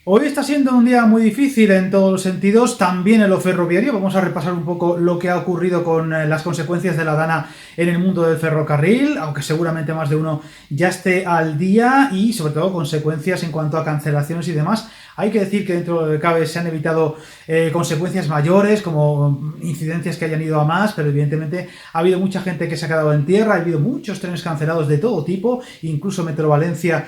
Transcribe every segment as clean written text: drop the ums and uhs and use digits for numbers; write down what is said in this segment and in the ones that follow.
Hoy está siendo un día muy difícil en todos los sentidos, también en lo ferroviario. Vamos a repasar un poco lo que ha ocurrido con las consecuencias de la Dana en el mundo del ferrocarril, aunque seguramente más de uno ya esté al día, y sobre todo consecuencias en cuanto a cancelaciones y demás. Hay que decir que dentro de lo que cabe se han evitado consecuencias mayores, como incidencias que hayan ido a más, pero evidentemente ha habido mucha gente que se ha quedado en tierra, ha habido muchos trenes cancelados de todo tipo, incluso Metro Valencia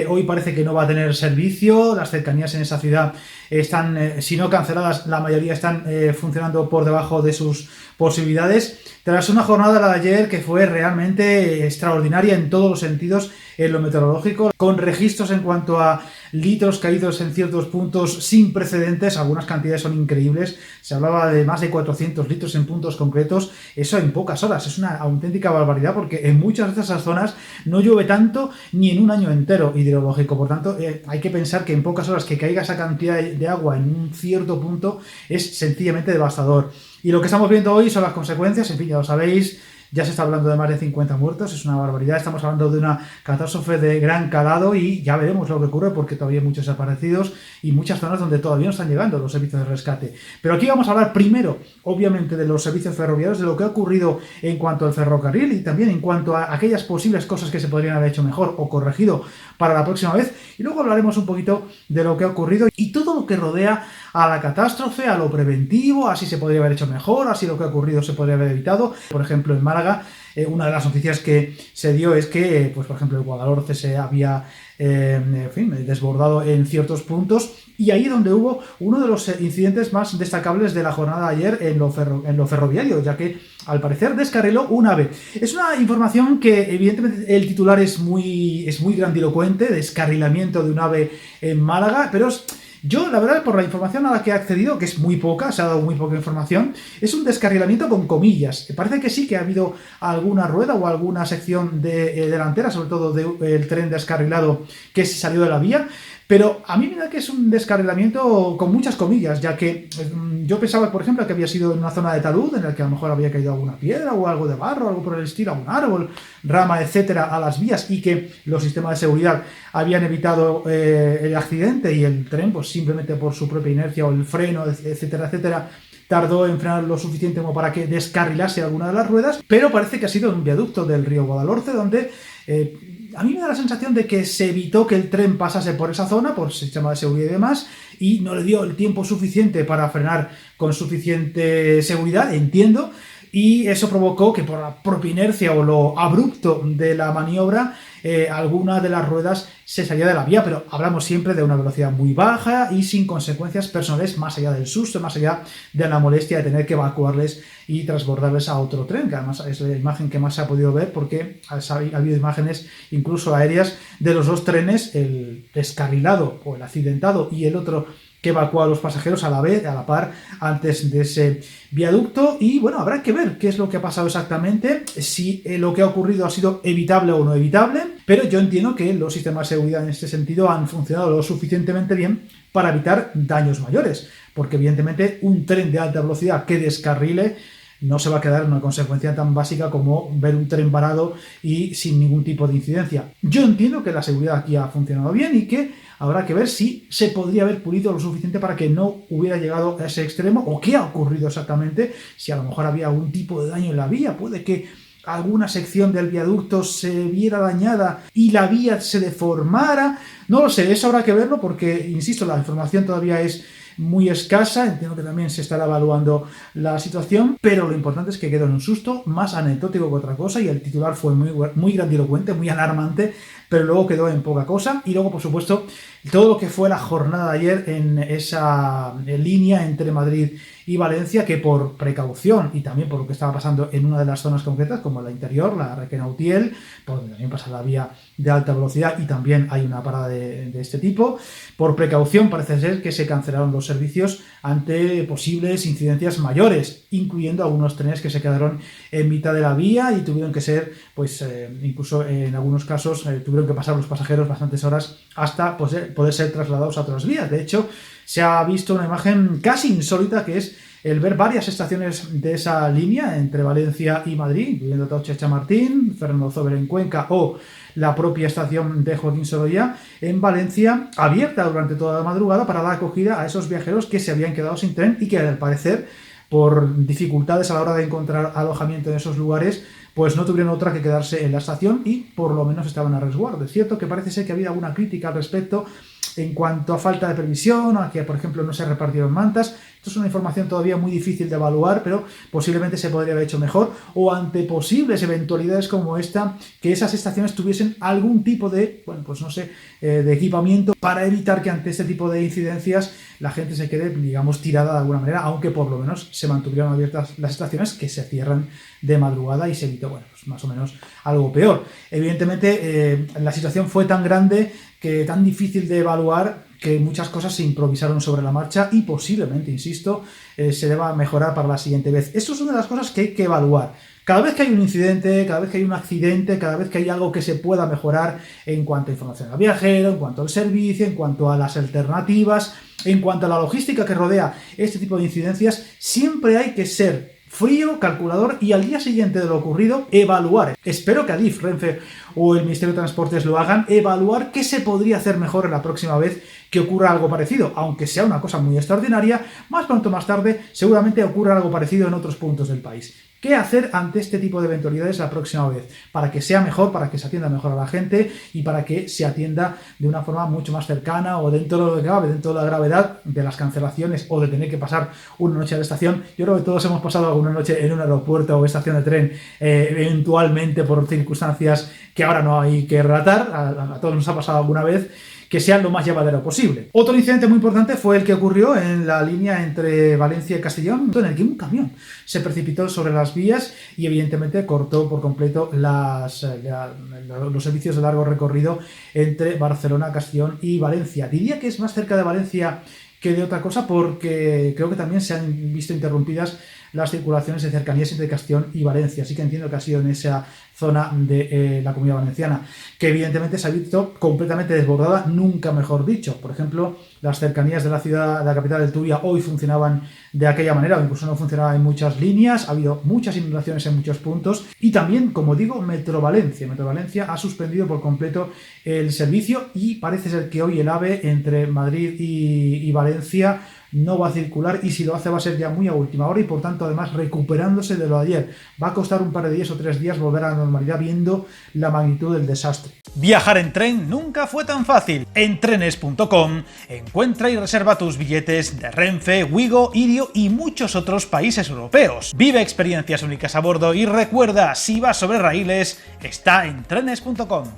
hoy parece que no va a tener servicio. Las cercanías en esa ciudad están, si no canceladas, la mayoría están funcionando por debajo de sus posibilidades. Tras una jornada, la de ayer, que fue realmente extraordinaria en todos los sentidos en lo meteorológico, con registros en cuanto a litros caídos en ciertos puntos sin precedentes. Algunas cantidades son increíbles, se hablaba de más de 400 litros en puntos concretos, eso en pocas horas, es una auténtica barbaridad, porque en muchas de esas zonas no llueve tanto ni en un año entero hidrológico. Por tanto, hay que pensar que en pocas horas que caiga esa cantidad de agua en un cierto punto es sencillamente devastador. Y lo que estamos viendo hoy son las consecuencias, en fin, ya lo sabéis. Ya se está hablando de más de 50 muertos, es una barbaridad. Estamos hablando de una catástrofe de gran calado y ya veremos lo que ocurre, porque todavía hay muchos desaparecidos y muchas zonas donde todavía no están llegando los servicios de rescate. Pero aquí vamos a hablar primero, obviamente, de los servicios ferroviarios, de lo que ha ocurrido en cuanto al ferrocarril y también en cuanto a aquellas posibles cosas que se podrían haber hecho mejor o corregido para la próxima vez. Y luego hablaremos un poquito de lo que ha ocurrido y todo lo que rodea a la catástrofe, a lo preventivo, así se podría haber hecho mejor, así lo que ha ocurrido se podría haber evitado. Por ejemplo, en Málaga, una de las noticias que se dio es que, pues por ejemplo, el Guadalhorce se había desbordado en ciertos puntos, y ahí donde hubo uno de los incidentes más destacables de la jornada de ayer en lo ferroviario, ya que al parecer descarriló un AVE. Es una información que evidentemente el titular es muy grandilocuente, descarrilamiento de un AVE en Málaga, pero yo, la verdad, por la información a la que he accedido, que es muy poca, se ha dado muy poca información, es un descarrilamiento con comillas. Parece que sí que ha habido alguna rueda o alguna sección delantera, sobre todo del tren descarrilado, que se salió de la vía, pero a mí me da que es un descarrilamiento con muchas comillas, ya que yo pensaba, por ejemplo, que había sido en una zona de talud, en la que a lo mejor había caído alguna piedra o algo de barro, algo por el estilo, algún árbol, rama, etcétera, a las vías, y que los sistemas de seguridad habían evitado el accidente, y el tren, pues simplemente por su propia inercia o el freno, etcétera, etcétera, tardó en frenar lo suficiente como para que descarrilase alguna de las ruedas. Pero parece que ha sido en un viaducto del río Guadalhorce, donde a mí me da la sensación de que se evitó que el tren pasase por esa zona, por sistema de seguridad y demás, y no le dio el tiempo suficiente para frenar con suficiente seguridad, entiendo, y eso provocó que por la propia inercia o lo abrupto de la maniobra, alguna de las ruedas se salía de la vía, pero hablamos siempre de una velocidad muy baja y sin consecuencias personales, más allá del susto, más allá de la molestia de tener que evacuarles y transbordarles a otro tren, que además es la imagen que más se ha podido ver, porque ha habido imágenes incluso aéreas de los dos trenes, el descarrilado o el accidentado y el otro que evacúa a los pasajeros a la vez, a la par, antes de ese viaducto. Y bueno, habrá que ver qué es lo que ha pasado exactamente, si lo que ha ocurrido ha sido evitable o no evitable, pero yo entiendo que los sistemas de seguridad en este sentido han funcionado lo suficientemente bien para evitar daños mayores, porque evidentemente un tren de alta velocidad que descarrile no se va a quedar en una consecuencia tan básica como ver un tren varado y sin ningún tipo de incidencia. Yo entiendo que la seguridad aquí ha funcionado bien y que habrá que ver si se podría haber pulido lo suficiente para que no hubiera llegado a ese extremo, o qué ha ocurrido exactamente, si a lo mejor había algún tipo de daño en la vía. Puede que alguna sección del viaducto se viera dañada y la vía se deformara, no lo sé, eso habrá que verlo, porque, insisto, la información todavía es muy escasa. Entiendo que también se estará evaluando la situación, pero lo importante es que quedó en un susto más anecdótico que otra cosa, y el titular fue muy grandilocuente, muy alarmante, pero luego quedó en poca cosa. Y luego, por supuesto, todo lo que fue la jornada de ayer en esa línea entre Madrid y Valencia, que por precaución y también por lo que estaba pasando en una de las zonas concretas, como la interior, la Requena-Utiel, por donde también pasa la vía de alta velocidad y también hay una parada de este tipo, por precaución parece ser que se cancelaron los servicios ante posibles incidencias mayores, incluyendo algunos trenes que se quedaron en mitad de la vía y tuvieron que ser, pues incluso en algunos casos, tuvieron que pasar los pasajeros bastantes horas hasta poder ser trasladados a otras vías. De hecho, se ha visto una imagen casi insólita, que es el ver varias estaciones de esa línea entre Valencia y Madrid, incluyendo Atocha Chamartín, Fernando Zober en Cuenca o la propia estación de Joaquín Sorolla en Valencia, abierta durante toda la madrugada para dar acogida a esos viajeros que se habían quedado sin tren y que al parecer, por dificultades a la hora de encontrar alojamiento en esos lugares, pues no tuvieron otra que quedarse en la estación y por lo menos estaban a resguardo. Es cierto que parece ser que había alguna crítica al respecto en cuanto a falta de previsión, a que, por ejemplo, no se repartieron mantas. Esto es una información todavía muy difícil de evaluar, pero posiblemente se podría haber hecho mejor, o ante posibles eventualidades como esta, que esas estaciones tuviesen algún tipo de, bueno, pues no sé, de equipamiento para evitar que ante este tipo de incidencias la gente se quede, digamos, tirada de alguna manera, aunque por lo menos se mantuvieron abiertas las estaciones que se cierran de madrugada y se evitó, bueno, pues más o menos algo peor. Evidentemente, la situación fue tan grande, que tan difícil de evaluar, que muchas cosas se improvisaron sobre la marcha y posiblemente, insisto, se deba mejorar para la siguiente vez. Esto es una de las cosas que hay que evaluar. Cada vez que hay un incidente, cada vez que hay un accidente, cada vez que hay algo que se pueda mejorar en cuanto a información al viajero, en cuanto al servicio, en cuanto a las alternativas, en cuanto a la logística que rodea este tipo de incidencias, siempre hay que ser frío, calculador y al día siguiente de lo ocurrido, evaluar. Espero que Adif, Renfe o el Ministerio de Transportes lo hagan, evaluar qué se podría hacer mejor en la próxima vez que ocurra algo parecido. Aunque sea una cosa muy extraordinaria, más pronto o más tarde seguramente ocurra algo parecido en otros puntos del país. ¿Qué hacer ante este tipo de eventualidades la próxima vez? Para que sea mejor, para que se atienda mejor a la gente y para que se atienda de una forma mucho más cercana o dentro de lo que cabe, dentro de la gravedad de las cancelaciones o de tener que pasar una noche a la estación. Yo creo que todos hemos pasado alguna noche en un aeropuerto o estación de tren, eventualmente por circunstancias que ahora no hay que relatar, a todos nos ha pasado alguna vez, que sea lo más llevadero posible. Otro incidente muy importante fue el que ocurrió en la línea entre Valencia y Castellón, en el que un camión se precipitó sobre las vías y evidentemente cortó por completo los servicios de largo recorrido entre Barcelona, Castellón y Valencia. Diría que es más cerca de Valencia que de otra cosa, porque creo que también se han visto interrumpidas las circulaciones de cercanías entre Castellón y Valencia, así que entiendo que ha sido en esa zona de la Comunidad Valenciana, que evidentemente se ha visto completamente desbordada, nunca mejor dicho. Por ejemplo, las cercanías de la ciudad, de la capital del Turia, hoy funcionaban de aquella manera, o incluso no funcionaban en muchas líneas, ha habido muchas inundaciones en muchos puntos, y también, como digo, Metro Valencia. Metro Valencia ha suspendido por completo el servicio y parece ser que hoy el AVE entre Madrid y Valencia no va a circular, y si lo hace va a ser ya muy a última hora y por tanto además recuperándose de lo de ayer. Va a costar un par de días o 3 días volver a la normalidad viendo la magnitud del desastre. Viajar en tren nunca fue tan fácil. En trenes.com encuentra y reserva tus billetes de Renfe, Wigo, Irio y muchos otros países europeos. Vive experiencias únicas a bordo y recuerda, si vas sobre raíles, está en trenes.com.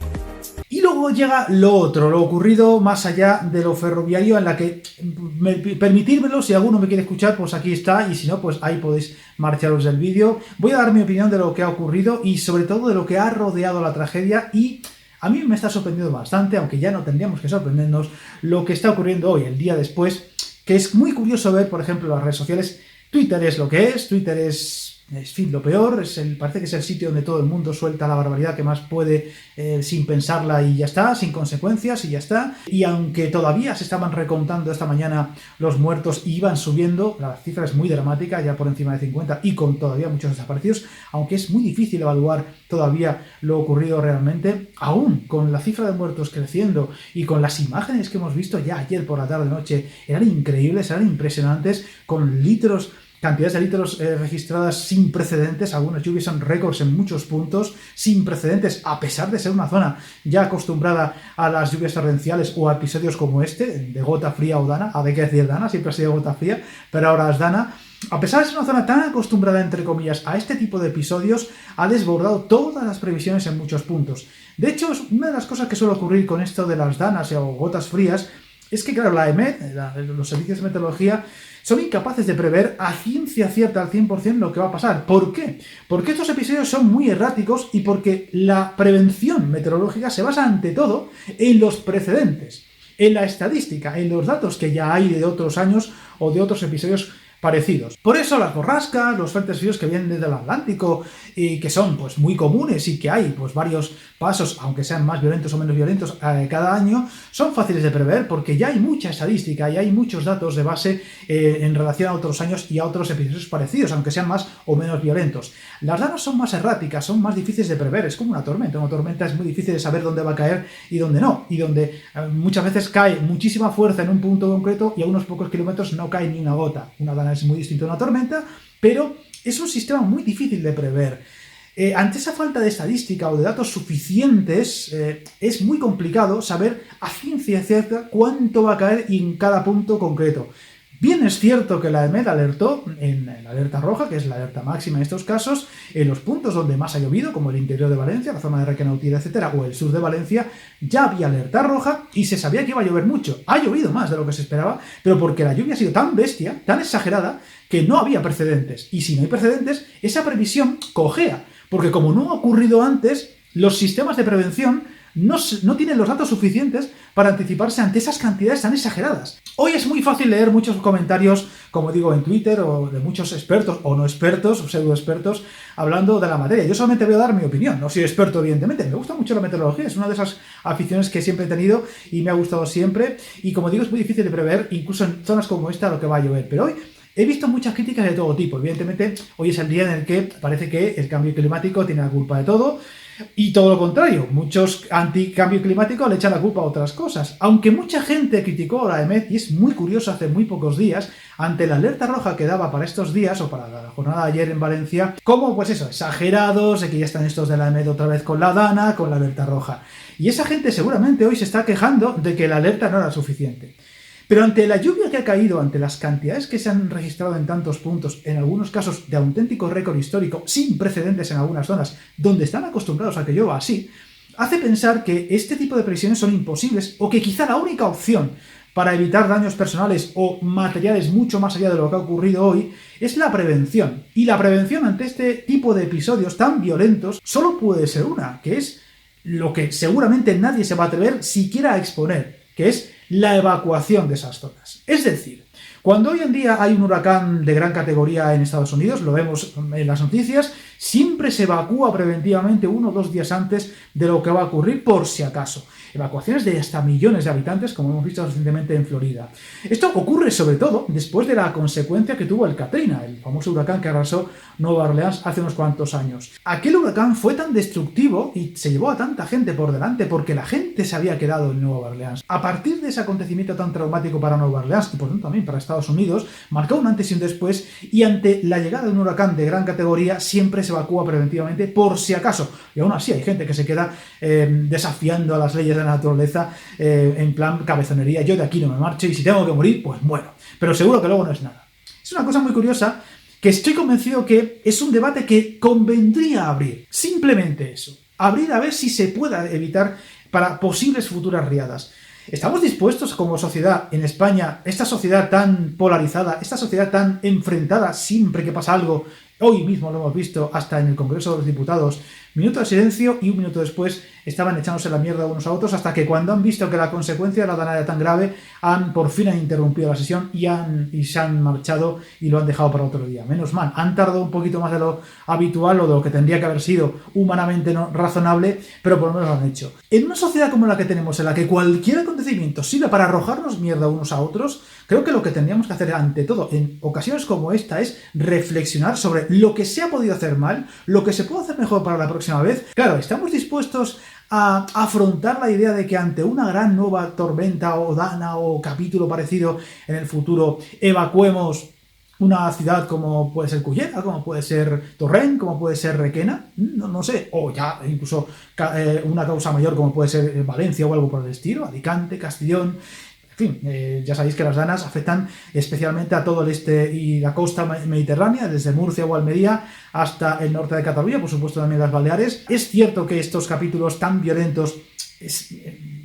Y luego llega lo otro, lo ocurrido más allá de lo ferroviario, en la que, permitírmelo, si alguno me quiere escuchar, pues aquí está, y si no, pues ahí podéis marcharos del vídeo. Voy a dar mi opinión de lo que ha ocurrido y sobre todo de lo que ha rodeado la tragedia, y a mí me está sorprendiendo bastante, aunque ya no tendríamos que sorprendernos, lo que está ocurriendo hoy, el día después, que es muy curioso ver, por ejemplo, las redes sociales. Twitter es lo que es, Twitter es fin, lo peor, parece que es el sitio donde todo el mundo suelta la barbaridad que más puede sin pensarla y ya está, sin consecuencias y ya está. Y aunque todavía se estaban recontando esta mañana los muertos y iban subiendo, la cifra es muy dramática, ya por encima de 50 y con todavía muchos desaparecidos, aunque es muy difícil evaluar todavía lo ocurrido realmente, aún con la cifra de muertos creciendo y con las imágenes que hemos visto ya ayer por la tarde-noche, eran increíbles, eran impresionantes, con cantidades de litros registradas sin precedentes. Algunas lluvias son récords en muchos puntos, sin precedentes, a pesar de ser una zona ya acostumbrada a las lluvias torrenciales o a episodios como este, de gota fría o dana. Había que decir dana, siempre ha sido gota fría, pero ahora es dana. A pesar de ser una zona tan acostumbrada, entre comillas, a este tipo de episodios, ha desbordado todas las previsiones en muchos puntos. De hecho, una de las cosas que suele ocurrir con esto de las danas o gotas frías es que, claro, la EMET, los servicios de meteorología, son incapaces de prever a ciencia cierta, al 100%, lo que va a pasar. ¿Por qué? Porque estos episodios son muy erráticos y porque la prevención meteorológica se basa ante todo en los precedentes, en la estadística, en los datos que ya hay de otros años o de otros episodios parecidos. Por eso las borrascas, los frentes fríos que vienen desde el Atlántico y que son pues muy comunes y que hay pues varios pasos, aunque sean más violentos o menos violentos cada año, son fáciles de prever porque ya hay mucha estadística y hay muchos datos de base en relación a otros años y a otros episodios parecidos, aunque sean más o menos violentos. Las danas son más erráticas, son más difíciles de prever, es como una tormenta. Una tormenta es muy difícil de saber dónde va a caer y dónde no, y donde muchas veces cae muchísima fuerza en un punto concreto y a unos pocos kilómetros no cae ni una gota. Una dana es muy distinto a una tormenta, pero es un sistema muy difícil de prever. Ante esa falta de estadística o de datos suficientes, es muy complicado saber a ciencia cierta cuánto va a caer en cada punto concreto. Bien es cierto que la EMET alertó en la alerta roja, que es la alerta máxima en estos casos, en los puntos donde más ha llovido, como el interior de Valencia, la zona de Requena-Utiel, etcétera, o el sur de Valencia, ya había alerta roja y se sabía que iba a llover mucho. Ha llovido más de lo que se esperaba, pero porque la lluvia ha sido tan bestia, tan exagerada, que no había precedentes. Y si no hay precedentes, esa previsión cojea, porque como no ha ocurrido antes, los sistemas de prevención no tienen los datos suficientes para anticiparse ante esas cantidades tan exageradas. Hoy es muy fácil leer muchos comentarios, como digo, en Twitter, o de muchos expertos, o no expertos, o pseudo expertos, hablando de la materia. Yo solamente voy a dar mi opinión, no soy experto, evidentemente. Me gusta mucho la meteorología, es una de esas aficiones que siempre he tenido y me ha gustado siempre. Y como digo, es muy difícil de prever, incluso en zonas como esta, lo que va a llover. Pero hoy he visto muchas críticas de todo tipo. Evidentemente, hoy es el día en el que parece que el cambio climático tiene la culpa de todo. Y todo lo contrario, muchos anti-cambio climático le echan la culpa a otras cosas. Aunque mucha gente criticó a la EMET, y es muy curioso, hace muy pocos días, ante la alerta roja que daba para estos días, o para la jornada de ayer en Valencia, como pues eso, exagerados, de que ya están estos de la EMET otra vez con la DANA, con la alerta roja. Y esa gente seguramente hoy se está quejando de que la alerta no era suficiente. Pero ante la lluvia que ha caído, ante las cantidades que se han registrado en tantos puntos, en algunos casos de auténtico récord histórico, sin precedentes en algunas zonas, donde están acostumbrados a que llueva así, hace pensar que este tipo de previsiones son imposibles o que quizá la única opción para evitar daños personales o materiales mucho más allá de lo que ha ocurrido hoy es la prevención. Y la prevención ante este tipo de episodios tan violentos solo puede ser una, que es lo que seguramente nadie se va a atrever siquiera a exponer, que es la evacuación de esas zonas. Es decir, cuando hoy en día hay un huracán de gran categoría en Estados Unidos, lo vemos en las noticias, siempre se evacúa preventivamente 1 o 2 días antes de lo que va a ocurrir por si acaso. Evacuaciones de hasta millones de habitantes, como hemos visto recientemente en Florida. Esto ocurre sobre todo después de la consecuencia que tuvo el Katrina, el famoso huracán que arrasó Nueva Orleans hace unos cuantos años. Aquel huracán fue tan destructivo y se llevó a tanta gente por delante porque la gente se había quedado en Nueva Orleans. A partir de ese acontecimiento tan traumático para Nueva Orleans y por tanto también para Estados Unidos, marcó un antes y un después, y ante la llegada de un huracán de gran categoría siempre se evacúa preventivamente por si acaso. Y aún así hay gente que se queda desafiando a las leyes de la naturaleza en plan cabezonería. Yo de aquí no me marcho y si tengo que morir, pues muero. Pero seguro que luego no es nada. Es una cosa muy curiosa que estoy convencido que es un debate que convendría abrir. Simplemente eso. Abrir a ver si se puede evitar para posibles futuras riadas. ¿Estamos dispuestos como sociedad en España, esta sociedad tan polarizada, esta sociedad tan enfrentada siempre que pasa algo? Hoy mismo lo hemos visto hasta en el Congreso de los Diputados. Minuto de silencio y un minuto después estaban echándose la mierda unos a otros hasta que cuando han visto que la consecuencia de la DANA era tan grave, por fin han interrumpido la sesión y se han marchado y lo han dejado para otro día. Menos mal, han tardado un poquito más de lo habitual o de lo que tendría que haber sido humanamente razonable, pero por lo menos lo han hecho. En una sociedad como la que tenemos, en la que cualquier acontecimiento sirve para arrojarnos mierda unos a otros, creo que lo que tendríamos que hacer ante todo en ocasiones como esta es reflexionar sobre lo que se ha podido hacer mal, lo que se puede hacer mejor para la próxima vez. Claro, ¿estamos dispuestos a afrontar la idea de que ante una gran nueva tormenta o dana o capítulo parecido en el futuro evacuemos una ciudad como puede ser Cullera, como puede ser Torrent, como puede ser Requena? No sé, o ya incluso una causa mayor como puede ser Valencia o algo por el estilo, Alicante, Castellón. En fin, ya sabéis que las danas afectan especialmente a todo el este y la costa mediterránea, desde Murcia o Almería hasta el norte de Cataluña, por supuesto también las Baleares. Es cierto que estos capítulos tan violentos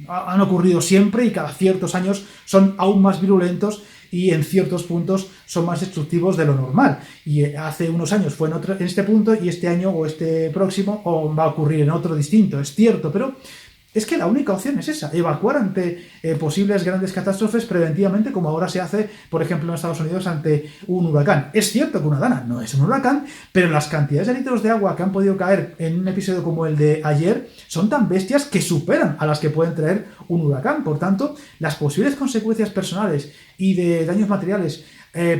han ocurrido siempre y cada ciertos años son aún más virulentos y en ciertos puntos son más destructivos de lo normal. Y hace unos años fue en este punto y este año o este próximo va a ocurrir en otro distinto, es cierto, pero es que la única opción es esa, evacuar ante posibles grandes catástrofes preventivamente, como ahora se hace, por ejemplo, en Estados Unidos ante un huracán. Es cierto que una Dana no es un huracán, pero las cantidades de litros de agua que han podido caer en un episodio como el de ayer son tan bestias que superan a las que pueden traer un huracán. Por tanto, las posibles consecuencias personales y de daños materiales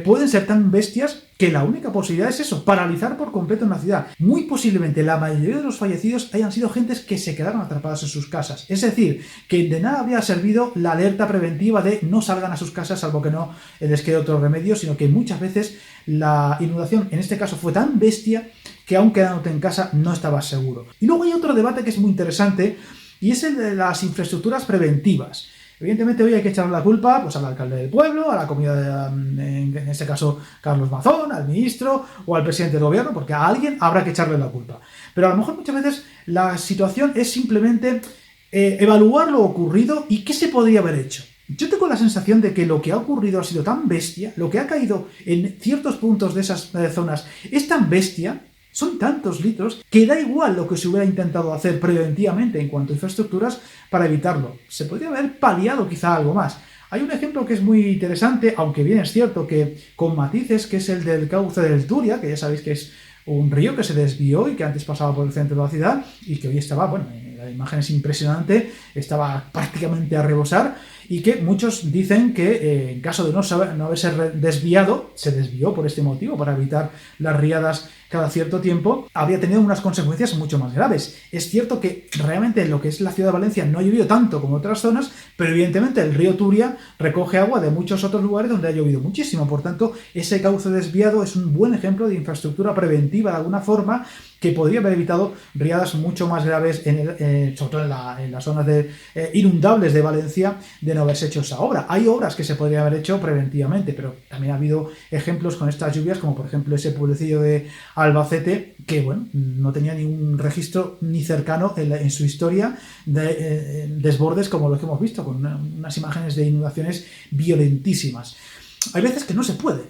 pueden ser tan bestias que la única posibilidad es eso, paralizar por completo una ciudad. Muy posiblemente la mayoría de los fallecidos hayan sido gentes que se quedaron atrapadas en sus casas. Es decir, que de nada habría servido la alerta preventiva de no salgan a sus casas salvo que no les quede otro remedio, sino que muchas veces la inundación en este caso fue tan bestia que aun quedándote en casa no estabas seguro. Y luego hay otro debate que es muy interesante y es el de las infraestructuras preventivas. Evidentemente hoy hay que echarle la culpa pues, al alcalde del pueblo, a la comunidad, en este caso Carlos Mazón, al ministro o al presidente del gobierno, porque a alguien habrá que echarle la culpa. Pero a lo mejor muchas veces la situación es simplemente evaluar lo ocurrido y qué se podría haber hecho. Yo tengo la sensación de que lo que ha ocurrido ha sido tan bestia, lo que ha caído en ciertos puntos de esas zonas es tan bestia, son tantos litros, que da igual lo que se hubiera intentado hacer preventivamente en cuanto a infraestructuras para evitarlo. Se podría haber paliado quizá algo más. Hay un ejemplo que es muy interesante, aunque bien es cierto que con matices, que es el del cauce del Turia, que ya sabéis que es un río que se desvió y que antes pasaba por el centro de la ciudad y que hoy estaba, bueno, la imagen es impresionante, estaba prácticamente a rebosar y que muchos dicen que en caso de no haberse desviado, se desvió por este motivo, para evitar las riadas cada cierto tiempo, habría tenido unas consecuencias mucho más graves. Es cierto que realmente en lo que es la ciudad de Valencia no ha llovido tanto como otras zonas, pero evidentemente el río Turia recoge agua de muchos otros lugares donde ha llovido muchísimo. Por tanto, ese cauce desviado es un buen ejemplo de infraestructura preventiva de alguna forma que podría haber evitado riadas mucho más graves, sobre todo en las zonas inundables de Valencia, de no haberse hecho esa obra. Hay obras que se podrían haber hecho preventivamente, pero también ha habido ejemplos con estas lluvias, como por ejemplo ese pueblecillo de Albacete, que bueno, no tenía ningún registro ni cercano en su historia de desbordes como los que hemos visto, con unas imágenes de inundaciones violentísimas. Hay veces que no se puede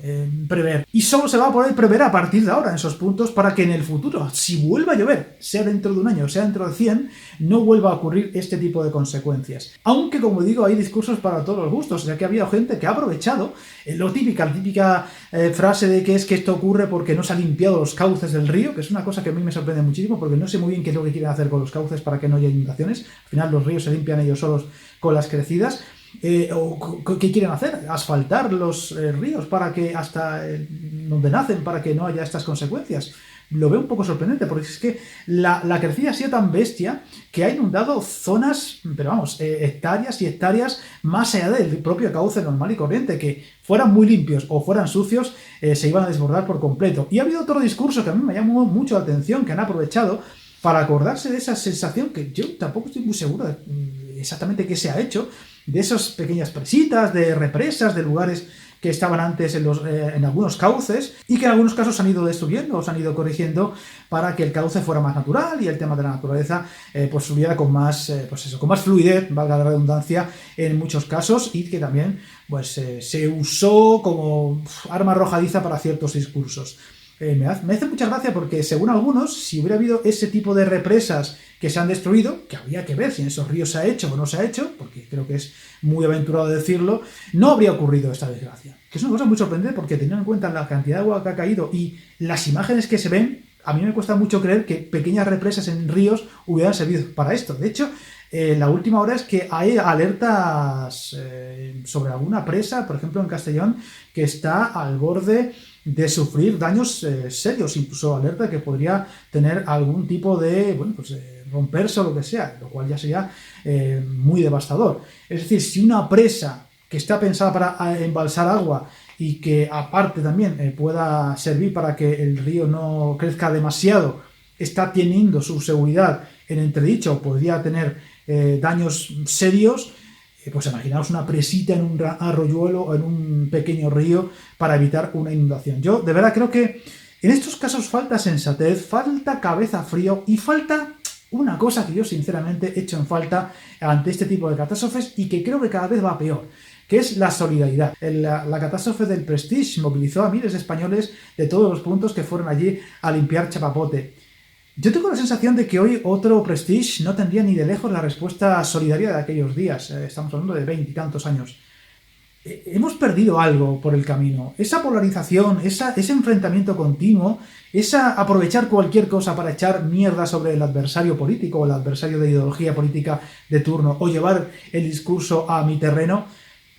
prever y solo se va a poder prever a partir de ahora en esos puntos para que en el futuro, si vuelva a llover, sea dentro de un año o sea dentro de 100, no vuelva a ocurrir este tipo de consecuencias. Aunque, como digo, hay discursos para todos los gustos, ya que ha habido gente que ha aprovechado la típica frase de que es que esto ocurre porque no se han limpiado los cauces del río, que es una cosa que a mí me sorprende muchísimo porque no sé muy bien qué es lo que quieren hacer con los cauces para que no haya inundaciones. Al final los ríos se limpian ellos solos con las crecidas. ¿Qué quieren hacer? ¿Asfaltar los ríos para que hasta donde nacen para que no haya estas consecuencias? Lo veo un poco sorprendente porque es que la crecida ha sido tan bestia que ha inundado zonas, pero vamos, hectáreas y hectáreas más allá del propio cauce normal y corriente, que fueran muy limpios o fueran sucios, se iban a desbordar por completo. Y ha habido otro discurso que a mí me llamó mucho la atención, que han aprovechado para acordarse de esa sensación que yo tampoco estoy muy seguro de exactamente qué se ha hecho, de esas pequeñas presitas, de represas, de lugares que estaban antes en algunos cauces y que en algunos casos se han ido destruyendo o se han ido corrigiendo para que el cauce fuera más natural y el tema de la naturaleza pues fluyera con más, con más fluidez, valga la redundancia, en muchos casos, y que también pues se usó como arma arrojadiza para ciertos discursos. Me hace mucha gracia porque, según algunos, si hubiera habido ese tipo de represas que se han destruido, que habría que ver si en esos ríos se ha hecho o no se ha hecho, porque creo que es muy aventurado decirlo, no habría ocurrido esta desgracia. Que es una cosa muy sorprendente porque, teniendo en cuenta la cantidad de agua que ha caído y las imágenes que se ven, a mí me cuesta mucho creer que pequeñas represas en ríos hubieran servido para esto. De hecho, la última hora es que hay alertas sobre alguna presa, por ejemplo en Castellón, que está al borde de sufrir daños serios, incluso alerta que podría tener algún tipo de, romperse o lo que sea, lo cual ya sería muy devastador. Es decir, si una presa que está pensada para embalsar agua y que aparte también pueda servir para que el río no crezca demasiado, está teniendo su seguridad en entredicho, podría tener daños serios, pues imaginaos una presita en un arroyuelo o en un pequeño río para evitar una inundación. Yo de verdad creo que en estos casos falta sensatez, falta cabeza frío y falta una cosa que yo sinceramente echo en falta ante este tipo de catástrofes y que creo que cada vez va peor, que es la solidaridad. La catástrofe del Prestige movilizó a miles de españoles de todos los puntos que fueron allí a limpiar Chapapote. Yo tengo la sensación de que hoy otro Prestige no tendría ni de lejos la respuesta solidaria de aquellos días. Estamos hablando de 20 y tantos años. Hemos perdido algo por el camino. Esa polarización, ese enfrentamiento continuo, aprovechar cualquier cosa para echar mierda sobre el adversario político o el adversario de ideología política de turno o llevar el discurso a mi terreno,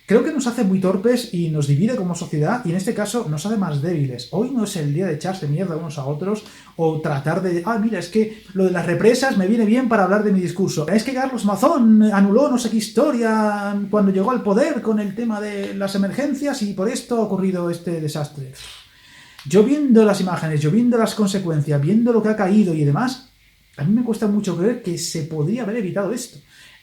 creo que nos hace muy torpes y nos divide como sociedad y en este caso nos hace más débiles. Hoy no es el día de echarse mierda unos a otros o tratar de... mira, es que lo de las represas me viene bien para hablar de mi discurso. Es que Carlos Mazón anuló no sé qué historia cuando llegó al poder con el tema de las emergencias y por esto ha ocurrido este desastre. Yo viendo las imágenes, yo viendo las consecuencias, viendo lo que ha caído y demás, a mí me cuesta mucho creer que se podría haber evitado esto.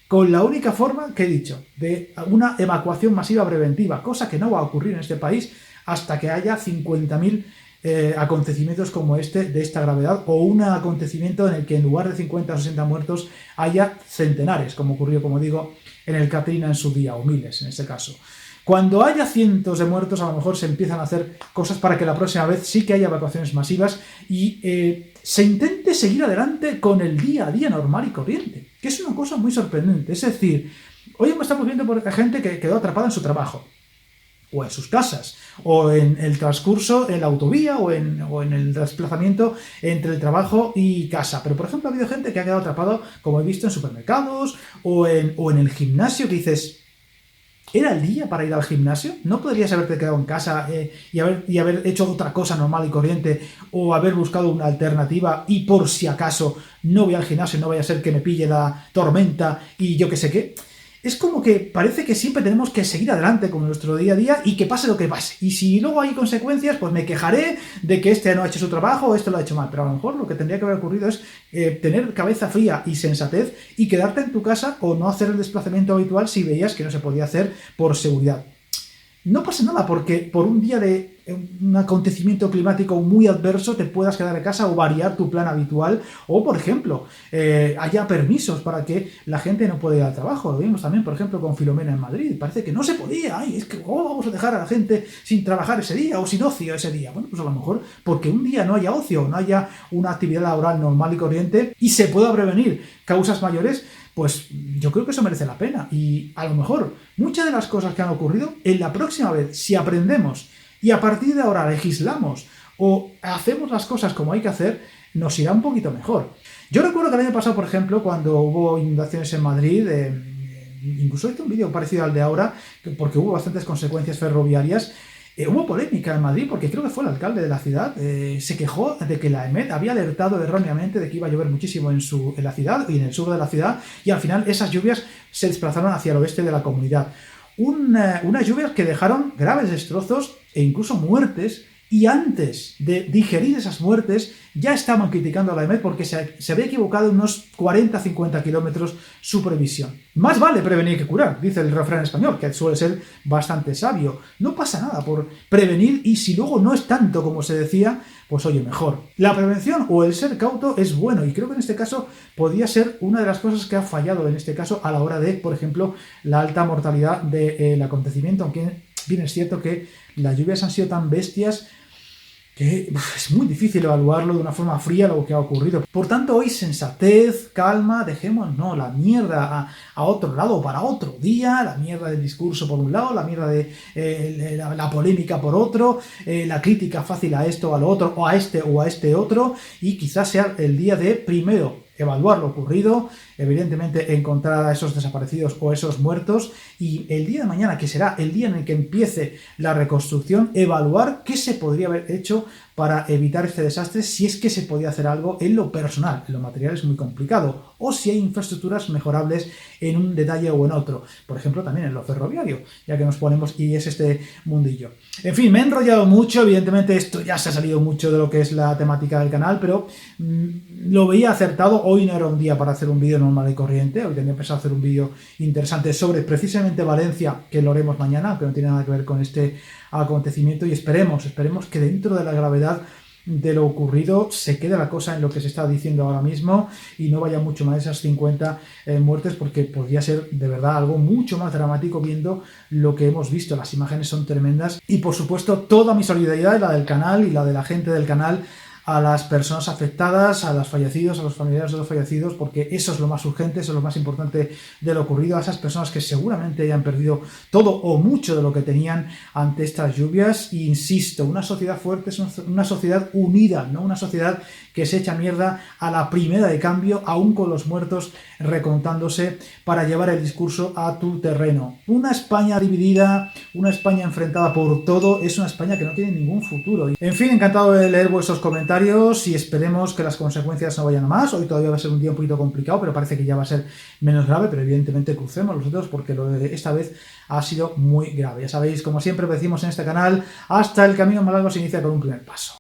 Con la única forma que he dicho, de una evacuación masiva preventiva, cosa que no va a ocurrir en este país hasta que haya 50.000 acontecimientos como este, de esta gravedad, o un acontecimiento en el que en lugar de 50 o 60 muertos haya centenares, como ocurrió, como digo, en el Katrina en su día, o miles en este caso. Cuando haya cientos de muertos, a lo mejor se empiezan a hacer cosas para que la próxima vez sí que haya evacuaciones masivas y se intente seguir adelante con el día a día normal y corriente, que es una cosa muy sorprendente. Es decir, hoy estamos viendo por gente que quedó atrapada en su trabajo, o en sus casas, o en el transcurso en la autovía, o en el desplazamiento entre el trabajo y casa. Pero, por ejemplo, ha habido gente que ha quedado atrapado, como he visto, en supermercados, o en el gimnasio, que dices... ¿Era el día para ir al gimnasio? ¿No podrías haberte quedado en casa y haber hecho otra cosa normal y corriente o haber buscado una alternativa y por si acaso no voy al gimnasio, no vaya a ser que me pille la tormenta y yo qué sé qué? Es como que parece que siempre tenemos que seguir adelante con nuestro día a día y que pase lo que pase. Y si luego hay consecuencias, pues me quejaré de que este no ha hecho su trabajo o este lo ha hecho mal. Pero a lo mejor lo que tendría que haber ocurrido es tener cabeza fría y sensatez y quedarte en tu casa o no hacer el desplazamiento habitual si veías que no se podía hacer por seguridad. No pasa nada porque por un día de un acontecimiento climático muy adverso te puedas quedar en casa o variar tu plan habitual o, por ejemplo, haya permisos para que la gente no pueda ir al trabajo. Lo vimos también, por ejemplo, con Filomena en Madrid. Parece que no se podía. Es que ¿cómo vamos a dejar a la gente sin trabajar ese día o sin ocio ese día? Bueno, pues a lo mejor porque un día no haya ocio, no haya una actividad laboral normal y corriente y se pueda prevenir causas mayores, pues yo creo que eso merece la pena. Y a lo mejor muchas de las cosas que han ocurrido, en la próxima vez, si aprendemos y a partir de ahora legislamos o hacemos las cosas como hay que hacer, nos irá un poquito mejor. Yo recuerdo que el año pasado, por ejemplo, cuando hubo inundaciones en Madrid, incluso hice un vídeo parecido al de ahora, porque hubo bastantes consecuencias ferroviarias. Hubo polémica en Madrid porque creo que fue el alcalde de la ciudad, se quejó de que la EMET había alertado erróneamente de que iba a llover muchísimo en la ciudad y en el sur de la ciudad, y al final esas lluvias se desplazaron hacia el oeste de la comunidad. Unas lluvias que dejaron graves destrozos e incluso muertes, y antes de digerir esas muertes ya estaban criticando a la EMET porque se había equivocado en unos 40-50 kilómetros su previsión. Más vale prevenir que curar, dice el refrán español, que suele ser bastante sabio. No pasa nada por prevenir y si luego no es tanto como se decía, pues oye, mejor. La prevención o el ser cauto es bueno y creo que en este caso podría ser una de las cosas que ha fallado en este caso a la hora de, por ejemplo, la alta mortalidad del acontecimiento, aunque bien es cierto que las lluvias han sido tan bestias que es muy difícil evaluarlo de una forma fría lo que ha ocurrido. Por tanto, hoy sensatez, calma, dejemos la mierda a otro lado para otro día, la mierda del discurso por un lado, la mierda de la polémica por otro, la crítica fácil a esto o a lo otro, o a este otro, y quizás sea el día de, primero, evaluar lo ocurrido, evidentemente encontrar a esos desaparecidos o esos muertos, y el día de mañana, que será el día en el que empiece la reconstrucción, evaluar qué se podría haber hecho para evitar este desastre, si es que se podía hacer algo en lo personal. En lo material es muy complicado, o si hay infraestructuras mejorables en un detalle o en otro, por ejemplo también en lo ferroviario, ya que nos ponemos y es este mundillo. En fin, me he enrollado mucho, evidentemente esto ya se ha salido mucho de lo que es la temática del canal, pero lo veía acertado. Hoy no era un día para hacer un vídeo normal y corriente, hoy tenía pensado hacer un vídeo interesante sobre precisamente Valencia, que lo haremos mañana, aunque no tiene nada que ver con este acontecimiento, y esperemos que dentro de la gravedad de lo ocurrido se quede la cosa en lo que se está diciendo ahora mismo y no vaya mucho más de esas 50 muertes, porque podría ser de verdad algo mucho más dramático viendo lo que hemos visto. Las imágenes son tremendas y por supuesto toda mi solidaridad y la del canal y la de la gente del canal a las personas afectadas, a los fallecidos, a los familiares de los fallecidos, porque eso es lo más urgente, eso es lo más importante de lo ocurrido, a esas personas que seguramente hayan perdido todo o mucho de lo que tenían ante estas lluvias. E insisto, una sociedad fuerte es una sociedad unida, no una sociedad que se echa mierda a la primera de cambio, aún con los muertos recontándose, para llevar el discurso a tu terreno. Una España dividida, una España enfrentada por todo, es una España que no tiene ningún futuro. En fin, encantado de leer vuestros comentarios y esperemos que las consecuencias no vayan a más. Hoy todavía va a ser un día un poquito complicado, pero parece que ya va a ser menos grave, pero evidentemente crucemos los dedos porque lo de esta vez ha sido muy grave. Ya sabéis, como siempre decimos en este canal, hasta el camino más largo se inicia con un primer paso.